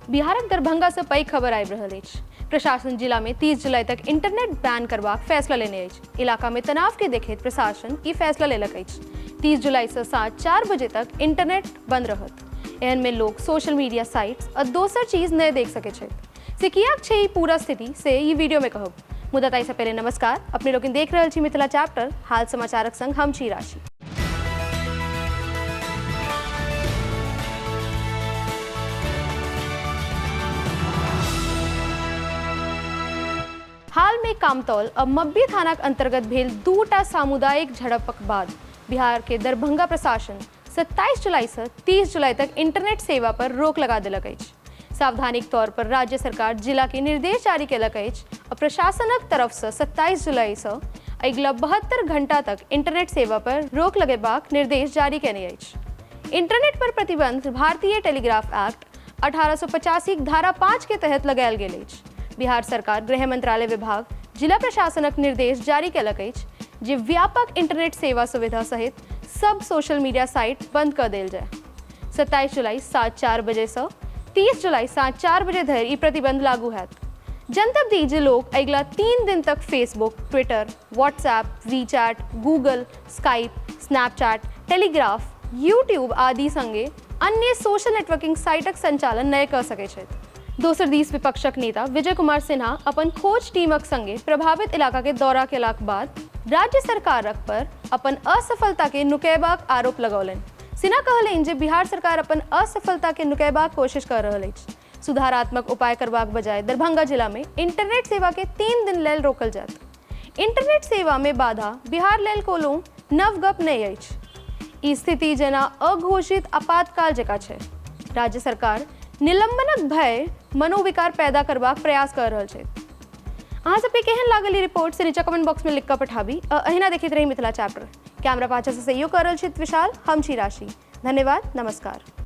बिहारक दरभंगा से पैघ खबर आबि रहल अछि। प्रशासन जिला में 30 जुलाई तक इंटरनेट बैन करबाक फैसला लेने अछि। इलाका में तनाव के देखैत प्रशासन ई फैसला लेलक अछि। 30 जुलाई से साँझ 4 बजे तक इंटरनेट बंद रहत। एहन में लोग सोशल मीडिया साइट्स और दोसर चीज नहीं देख सके छथि। से कियाक छै ई पूरा स्थिति से ई वीडियो में कहब। मुदा ताहि से पहले नमस्कार, अपने लोग देख रहल छी मिथिला चैप्टर, हाल समाचारक संग हम छी राशि। हाल में कामतौल और मब्बी थानाक अंतर्गत भेल दूटा सामुदायिक झड़पक बाद बिहार के दरभंगा प्रशासन 27 जुलाई से 30 जुलाई तक इंटरनेट सेवा पर रोक लगा देलक अछि। सावधानिक तौर पर राज्य सरकार जिला के निर्देश जारी केलक अछि और प्रशासनक तरफ से 27 जुलाई से अगिला 72 घंटा तक इंटरनेट सेवा पर रोक लगेबाक निर्देश जारी केने अछि। इंटरनेट पर प्रतिबंध भारतीय टेलीग्राफ एक्ट 1885 धारा 5 के तहत लगायल गेल अछि। बिहार सरकार गृह मंत्रालय विभाग जिला प्रशासनक निर्देश जारी केलक अछि जे व्यापक इंटरनेट सेवा सुविधा सहित सब सोशल मीडिया साइट बंद कर देल जाए। 27 जुलाई साँझ 4 बजे से 30 जुलाई साँझ 4 बजे धरि ई प्रतिबंध लागू हैत। जनतब दी जे लोग अगिला 3 दिन तक Facebook, Twitter, WhatsApp, WeChat, Google, Skype, Snapchat, telegraph, YouTube आदि संगे अन्य सोशल नेटवर्किंग साइटक संचालन नहीं कर सके छथि। दोसर दिस विपक्षक नेता विजय कुमार सिन्हा अपन खोज टीमक संगे प्रभावित इलाका के दौरा केलाक बाद राज्य सरकारक पर अपन असफलता के नुकेबाक आरोप लगौलनि। सिन्हा कहलनि जे बिहार सरकार अपन असफलता के नुकेबाक कोशिश कर रहल अछि। सुधारात्मक उपाय करबाक बजाय दरभंगा जिला में इंटरनेट सेवा के 3 दिन लेल रोकल जायत। इंटरनेट सेवा में बाधा बिहार लेल कोनो नव गप नहीं अछि। ई स्थिति जेना अघोषित आपातकाल जकाँ छै। राज्य सरकार निलंबनक भय मनोविकार पैदा करबाक प्रयास कर रहल छै। अहाँ सबके केहन लागल ई रिपोर्ट से नीचा कमेंट बॉक्स में लिख कर पठाबी। अहिना देखैत रही मिथिला चैप्टर। कैमरा पाछा से सहयोग कर रहल छी विशाल, हम छी राशि। धन्यवाद, नमस्कार।